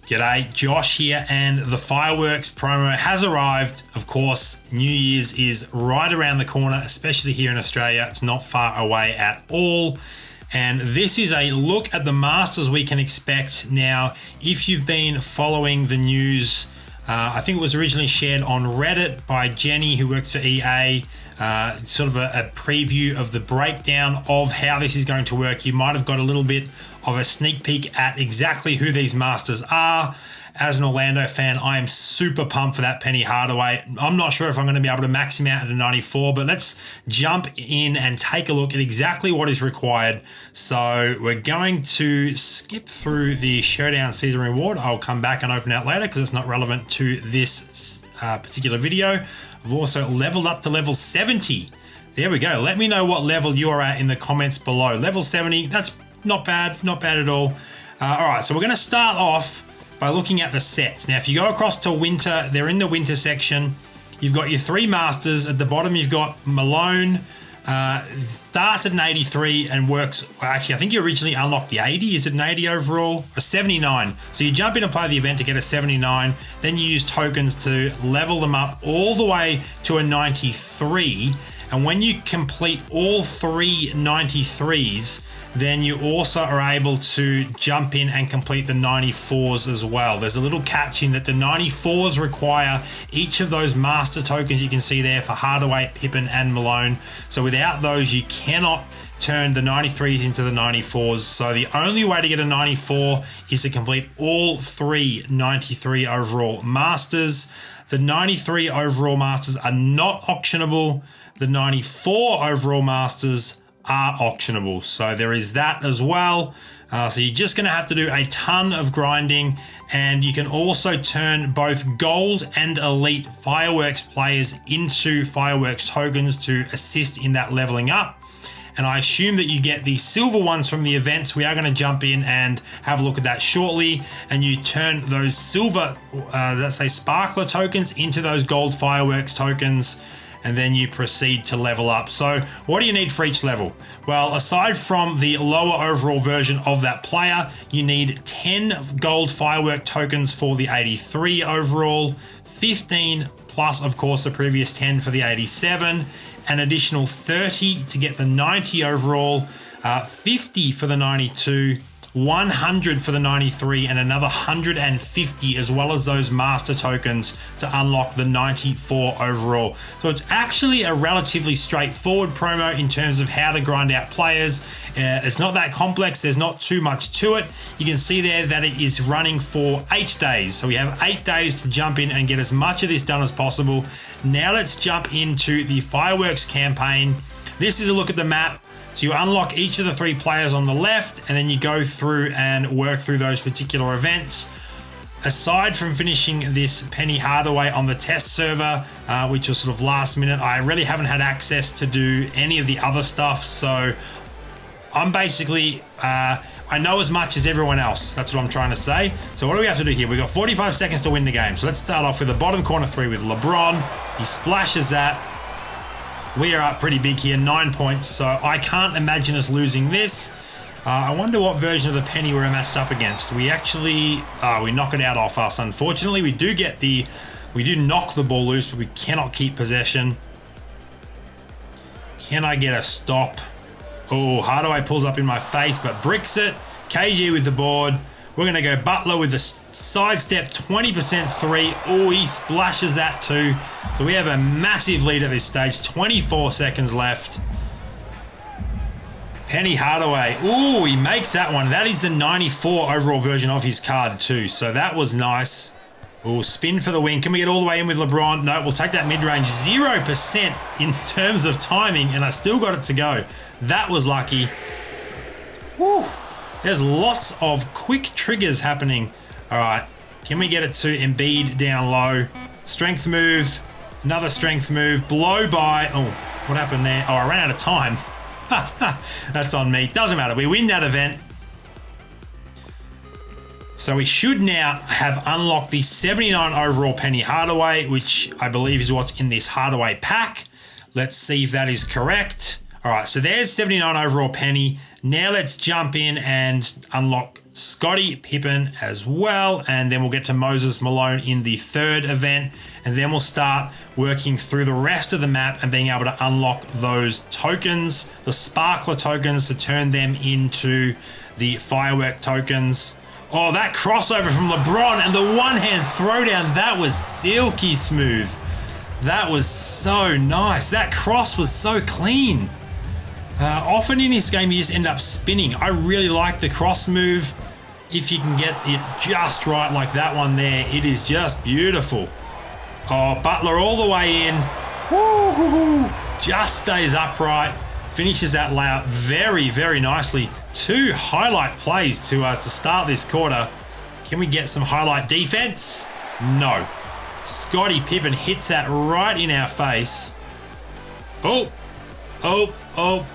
G'day, Josh here, and the Fireworks promo has arrived. Of course, New Year's is right around the corner, especially here in Australia. It's not far away at all. And this is a look at the Masters we can expect. Now, if you've been following the news, I think it was originally shared on Reddit by Jenny, who works for EA, sort of a preview of the breakdown of how this is going to work. You might have got a little bit of a sneak peek at exactly who these Masters are. As an Orlando fan, I am super pumped for that Penny Hardaway. I'm not sure if I'm going to be able to max him out at a 94, but let's jump in and take a look at exactly what is required. So we're going to skip through the Showdown Season Reward. I'll come back and open out later because it's not relevant to this particular video. I've also leveled up to level 70. There we go. Let me know what level you are at in the comments below. Level 70, that's not bad at all. All right, so we're going to start off by looking at the sets. Now, if you go across to winter, they're in the winter section. You've got your three Masters. At the bottom, you've got Malone. Starts at an 83 and works. Actually, I think you originally unlocked the 80. Is it an 80 overall? A 79. So you jump in and play the event to get a 79. Then you use tokens to level them up all the way to a 93. And when you complete all three 93s, then you also are able to jump in and complete the 94s as well. There's a little catch in that the 94s require each of those master tokens you can see there for Hardaway, Pippen, and Malone. So without those, you cannot turn the 93s into the 94s. So the only way to get a 94 is to complete all three 93 overall masters. The 93 overall masters are not auctionable. The 94 overall masters are auctionable. So there is that as well. So you're just going to have to do a ton of grinding, and you can also turn both gold and elite fireworks players into fireworks tokens to assist in that leveling up. And I assume that you get the silver ones from the events. We are going to jump in and have a look at that shortly. And you turn those silver, let's say sparkler tokens into those gold fireworks tokens. And then you proceed to level up. So what do you need for each level? Well, aside from the lower overall version of that player, you need 10 gold firework tokens for the 83 overall, 15 plus, of course, the previous 10 for the 87, an additional 30 to get the 90 overall, 50 for the 92, 100 for the 93, and another 150 as well as those master tokens to unlock the 94 overall. So it's actually a relatively straightforward promo in terms of how to grind out players. It's not that complex. There's not too much to it. You can see there that it is running for 8 days. So we have 8 days to jump in and get as much of this done as possible. Now let's jump into the fireworks campaign. This is a look at the map. So you unlock each of the three players on the left, and then you go through and work through those particular events. Aside from finishing this Penny Hardaway on the test server, which was sort of last minute, I really haven't had access to do any of the other stuff. So I'm basically, I know as much as everyone else. That's what I'm trying to say. So what do we have to do here? We've got 45 seconds to win the game. So let's start off with the bottom corner three with LeBron. He splashes that. We are up pretty big here, 9 points, so I can't imagine us losing this. I wonder what version of the Penny we're matched up against. We actually, we knock it out off us. Unfortunately, we do knock the ball loose, but we cannot keep possession. Can I get a stop? Oh, Hardaway pulls up in my face, but bricks it. KG with the board. We're going to go Butler with the sidestep 20% three. Oh, he splashes that too. So we have a massive lead at this stage. 24 seconds left. Penny Hardaway. Oh, he makes that one. That is the 94 overall version of his card too. So that was nice. Oh, spin for the win. Can we get all the way in with LeBron? No, we'll take that mid-range. 0% in terms of timing, and I still got it to go. That was lucky. Woo. There's lots of quick triggers happening. All right, can we get it to Embiid down low? Strength move, another strength move, blow by. Oh, what happened there? Oh, I ran out of time. That's on me. Doesn't matter. We win that event. So we should now have unlocked the 79 overall Penny Hardaway, which I believe is what's in this Hardaway pack. Let's see if that is correct. All right, so there's 79 overall penny. Now let's jump in and unlock Scottie Pippen as well, and then we'll get to Moses Malone in the third event, and then we'll start working through the rest of the map and being able to unlock those tokens, the sparkler tokens, to turn them into the firework tokens. Oh, that crossover from LeBron and the one-hand throwdown, that was silky smooth. That was so nice. That cross was so clean. Often in this game, you just end up spinning. I really like the cross move. If you can get it just right like that one there, it is just beautiful. Oh, Butler all the way in. Woo-hoo-hoo. Just stays upright. Finishes that layup very, very nicely. 2 highlight plays to start this quarter. Can we get some highlight defense? No. Scottie Pippen hits that right in our face. Oh,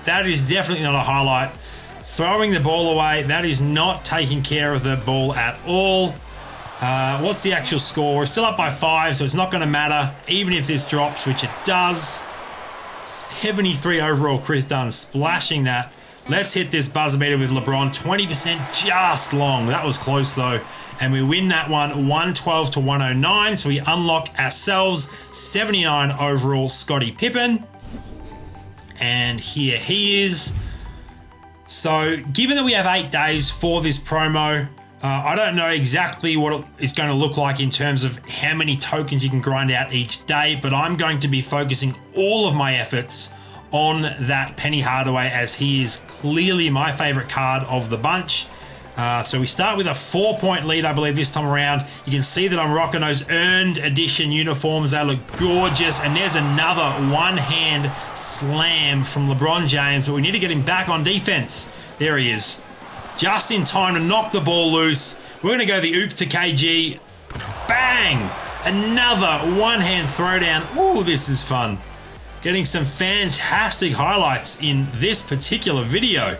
that is definitely not a highlight. Throwing the ball away, that is not taking care of the ball at all. What's the actual score? We're still up by 5, so it's not going to matter, even if this drops, which it does. 73 overall, Chris Dunn splashing that. Let's hit this buzzer beater with LeBron. 20% just long. That was close though. And we win that one 112 to 109. So we unlock ourselves 79 overall Scottie Pippen. And here he is. So given that we have 8 days for this promo, I don't know exactly what it's going to look like in terms of how many tokens you can grind out each day, but I'm going to be focusing all of my efforts on that Penny Hardaway, as he is clearly my favorite card of the bunch. So we start with a 4-point lead, I believe, this time around. You can see that I'm rocking those earned edition uniforms. They look gorgeous. And there's another one-hand slam from LeBron James, but we need to get him back on defense. There he is. Just in time to knock the ball loose. We're going to go the oop to KG. Bang! Another one-hand throwdown. Ooh, this is fun. Getting some fantastic highlights in this particular video.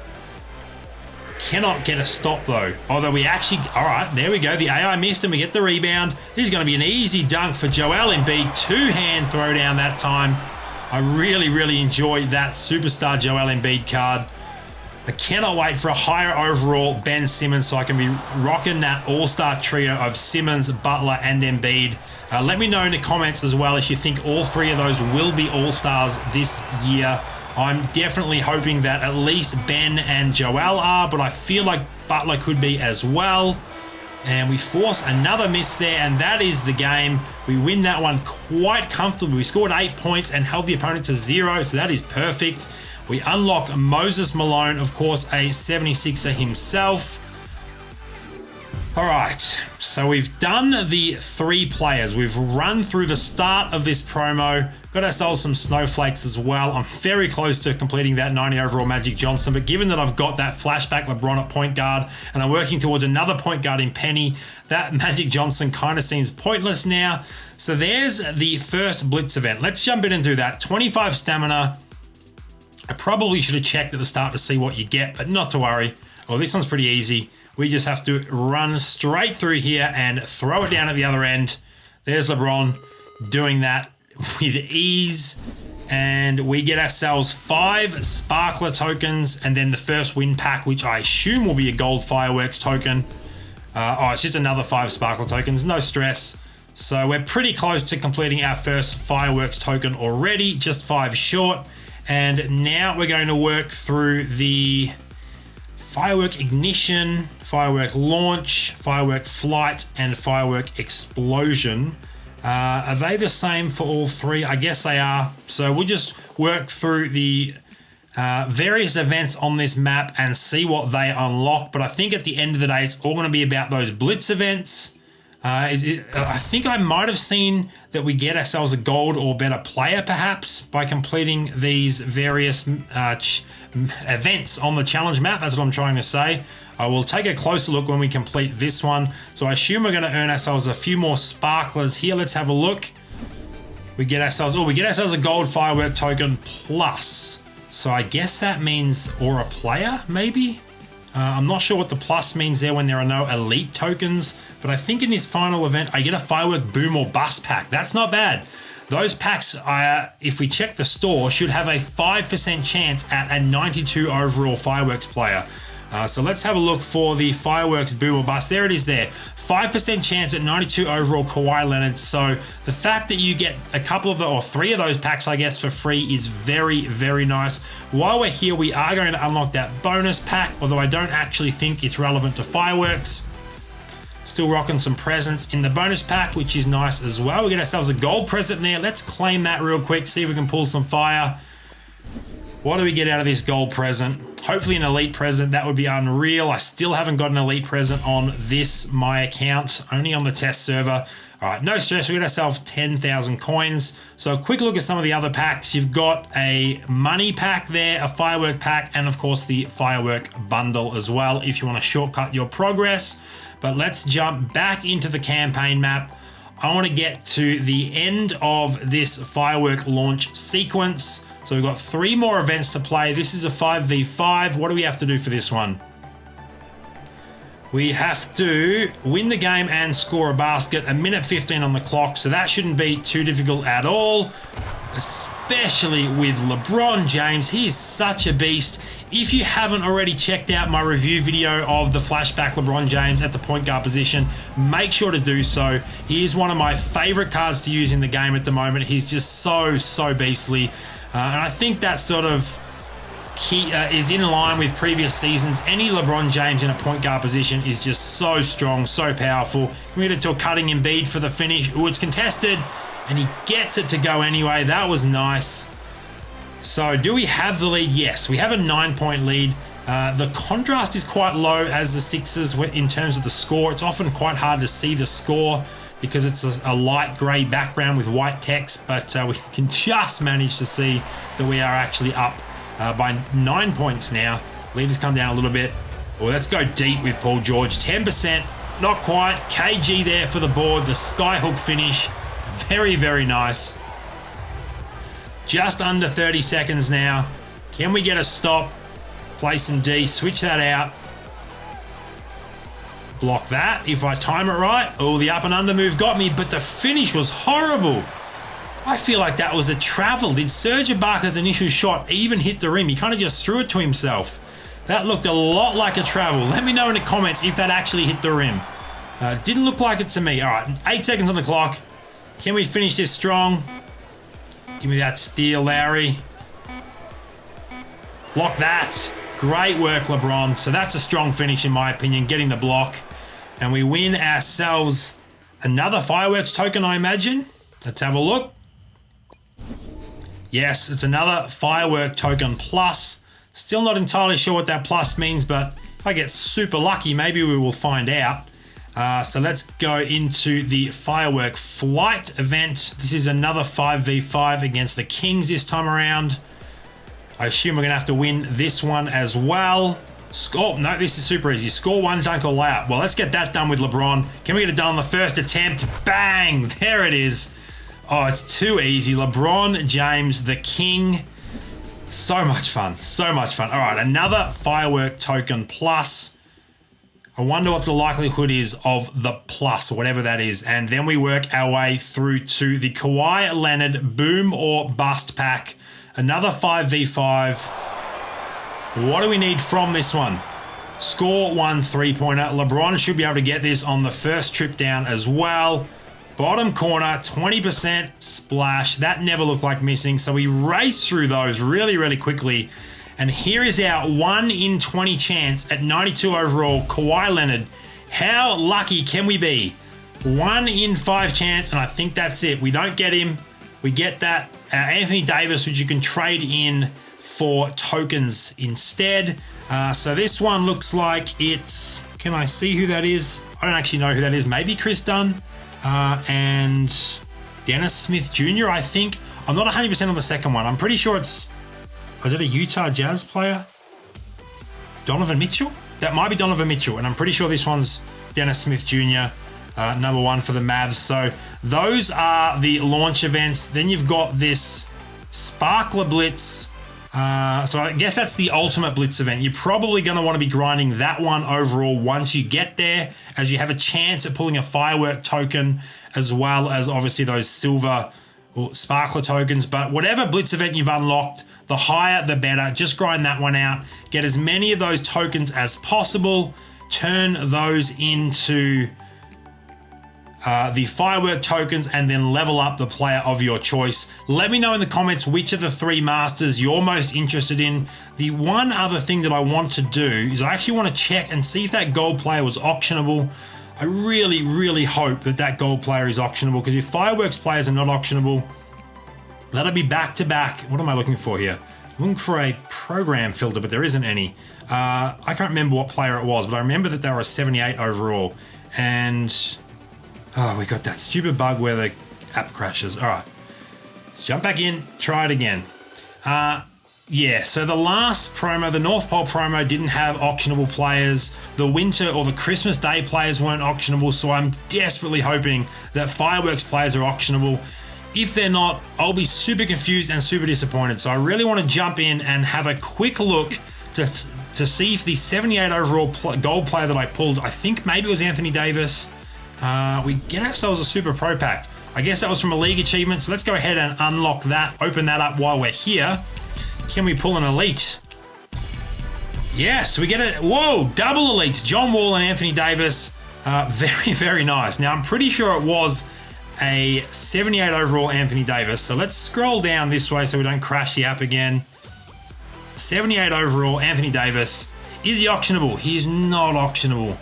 Cannot get a stop though. Although we actually, all right, there we go. The AI missed and we get the rebound. This is going to be an easy dunk for Joel Embiid. 2-hand throwdown that time. I really, really enjoyed that superstar Joel Embiid card. I cannot wait for a higher overall Ben Simmons so I can be rocking that all-star trio of Simmons, Butler, and Embiid. Let me know in the comments as well if you think all 3 of those will be all-stars this year. I'm definitely hoping that at least Ben and Joel are, but I feel like Butler could be as well. And we force another miss there, and that is the game. We win that one quite comfortably. We scored 8 points and held the opponent to 0, so that is perfect. We unlock Moses Malone, of course, a 76er himself. All right, so we've done the 3 players. We've run through the start of this promo, got ourselves some snowflakes as well. I'm very close to completing that 90 overall Magic Johnson, but given that I've got that flashback LeBron at point guard and I'm working towards another point guard in Penny, that Magic Johnson kind of seems pointless now. So there's the first Blitz event. Let's jump in and do that. 25 stamina. I probably should have checked at the start to see what you get, but not to worry. Oh, this one's pretty easy. We just have to run straight through here and throw it down at the other end. There's LeBron doing that with ease. And we get ourselves 5 sparkler tokens and then the first win pack, which I assume will be a gold fireworks token. It's just another 5 sparkler tokens, no stress. So we're pretty close to completing our first fireworks token already, just 5 short. And now we're going to work through the firework ignition, firework launch, firework flight, and firework explosion. Are they the same for all 3? I guess they are. So we'll just work through the various events on this map and see what they unlock. But I think at the end of the day, it's all going to be about those blitz events. I think I might have seen that we get ourselves a gold or better player perhaps by completing these various events on the challenge map. That's what I'm trying to say. I will take a closer look when we complete this one. So I assume we're going to earn ourselves a few more sparklers here. Let's have a look. We get ourselves a gold firework token plus. So I guess that means or a player maybe. I'm not sure what the plus means there when there are no elite tokens, but I think in this final event, I get a firework boom or bust pack. That's not bad. Those packs, if we check the store, should have a 5% chance at a 92 overall Fireworks player. So let's have a look for the Fireworks Boom or Bust. There it is there. 5% chance at 92 overall Kawhi Leonard. So the fact that you get a couple of or 3 of those packs, I guess, for free is very, very nice. While we're here, we are going to unlock that bonus pack, although I don't actually think it's relevant to Fireworks. Still rocking some presents in the bonus pack, which is nice as well. We get ourselves a gold present there. Let's claim that real quick, see if we can pull some fire. What do we get out of this gold present? Hopefully an elite present. That would be unreal. I still haven't got an elite present on this, my account, only on the test server. All right, no stress. We got ourselves 10,000 coins. So a quick look at some of the other packs. You've got a money pack there, a firework pack, and of course the firework bundle as well if you want to shortcut your progress. But let's jump back into the campaign map. I want to get to the end of this firework launch sequence. So we've got 3 more events to play. This is a 5v5. What do we have to do for this one? We have to win the game and score a basket. 1:15 on the clock, so that shouldn't be too difficult at all, especially with LeBron James. He is such a beast. If you haven't already checked out my review video of the flashback LeBron James at the point guard position, make sure to do so. He is one of my favorite cards to use in the game at the moment. He's just so beastly. And I think that sort of is in line with previous seasons. Any LeBron James in a point guard position is just so strong, so powerful. We get it to a cutting Embiid for the finish. Ooh, it's contested, and he gets it to go anyway. That was nice. So do we have the lead? Yes, we have a 9-point lead. The contrast is quite low as the Sixers in terms of the score. It's often quite hard to see the score because it's a light grey background with white text, but we can just manage to see that we are actually up by 9 points now. Lead has come down a little bit. Well, let's go deep with Paul George. 10%, not quite. KG there for the board. The skyhook finish. Very, very nice. Just under 30 seconds now. Can we get a stop? Place in D. Switch that out. Block that if I time it right. Oh, the up and under move got me, but the finish was horrible. I feel like that was a travel. Did Serge Ibaka's initial shot even hit the rim? He kind of just threw it to himself. That looked a lot like a travel. Let me know in the comments if that actually hit the rim. Didn't look like it to me. All right, 8 seconds on the clock. Can we finish this strong? Give me that steal, Lowry. Block that. Great work, LeBron. So that's a strong finish in my opinion, getting the block. And we win ourselves another fireworks token, I imagine. Let's have a look. Yes, it's another firework token plus. Still not entirely sure what that plus means, but if I get super lucky, maybe we will find out. So let's go into the firework flight event. This is another 5v5 against the Kings this time around. I assume we're going to have to win this one as well. Score, no, this is super easy. Score 1, dunk or layup. Well, let's get that done with LeBron. Can we get it done on the first attempt? Bang! There it is. Oh, it's too easy. LeBron James, the king. So much fun. So much fun. All right, another firework token plus. I wonder what the likelihood is of the plus, or whatever that is. And then we work our way through to the Kawhi Leonard Boom or Bust pack. Another 5v5. What do we need from this one? Score 1 3-pointer. LeBron should be able to get this on the first trip down as well. Bottom corner, 20% splash. That never looked like missing. So we race through those really, really quickly. And here is our 1 in 20 chance at 92 overall, Kawhi Leonard. How lucky can we be? 1 in 5 chance, and I think that's it. We don't get him. We get that Anthony Davis, which you can trade in for tokens instead. So this one looks like it's... Can I see who that is? I don't actually know who that is. Maybe Chris Dunn and Dennis Smith Jr., I think. I'm not 100% on the second one. I'm pretty sure it's... Was it a Utah Jazz player? Donovan Mitchell? That might be Donovan Mitchell, and I'm pretty sure this one's Dennis Smith Jr., number 1 for the Mavs. So those are the launch events. Then you've got this Sparkler Blitz. So I guess that's the ultimate Blitz event. You're probably going to want to be grinding that one overall once you get there, as you have a chance at pulling a firework token, as well as obviously those silver or sparkler tokens, but whatever blitz event you've unlocked, the higher the better. Just grind that one out. Get as many of those tokens as possible. Turn those into the firework tokens and then level up the player of your choice. Let me know in the comments which of the 3 masters you're most interested in. The one other thing that I want to do is I actually want to check and see if that gold player was auctionable. I really, really hope that that gold player is auctionable, because if fireworks players are not auctionable, that'll be back-to-back. What am I looking for here? I'm looking for a program filter, but there isn't any. I can't remember what player it was, but I remember that they were a 78 overall. And oh, we got that stupid bug where the app crashes. All right, let's jump back in, try it again. Yeah, so the last promo, the North Pole promo, didn't have auctionable players. The winter or the Christmas Day players weren't auctionable, so I'm desperately hoping that fireworks players are auctionable. If they're not, I'll be super confused and super disappointed. So I really want to jump in and have a quick look to see if the 78 overall gold player that I pulled, I think maybe it was Anthony Davis. We get ourselves a Super Pro Pack. I guess that was from a league achievement, so let's go ahead and unlock that, open that up while we're here. Can we pull an elite? Yes, we get it. Whoa, double elites. John Wall and Anthony Davis. Very, very nice. Now, I'm pretty sure it was a 78 overall Anthony Davis. So let's scroll down this way so we don't crash the app again. 78 overall Anthony Davis. Is he auctionable? He is not auctionable.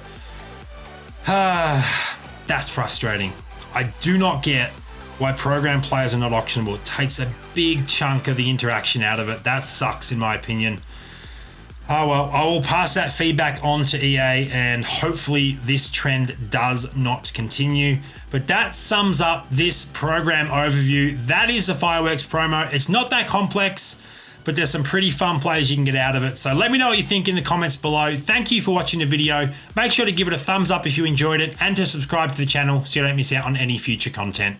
That's frustrating. I do not get why program players are not auctionable. It takes a big chunk of the interaction out of it. That sucks in my opinion. Oh well, I will pass that feedback on to EA and hopefully this trend does not continue. But that sums up this program overview. That is the fireworks promo. It's not that complex, but there's some pretty fun plays you can get out of it. So let me know what you think in the comments below. Thank you for watching the video. Make sure to give it a thumbs up if you enjoyed it and to subscribe to the channel so you don't miss out on any future content.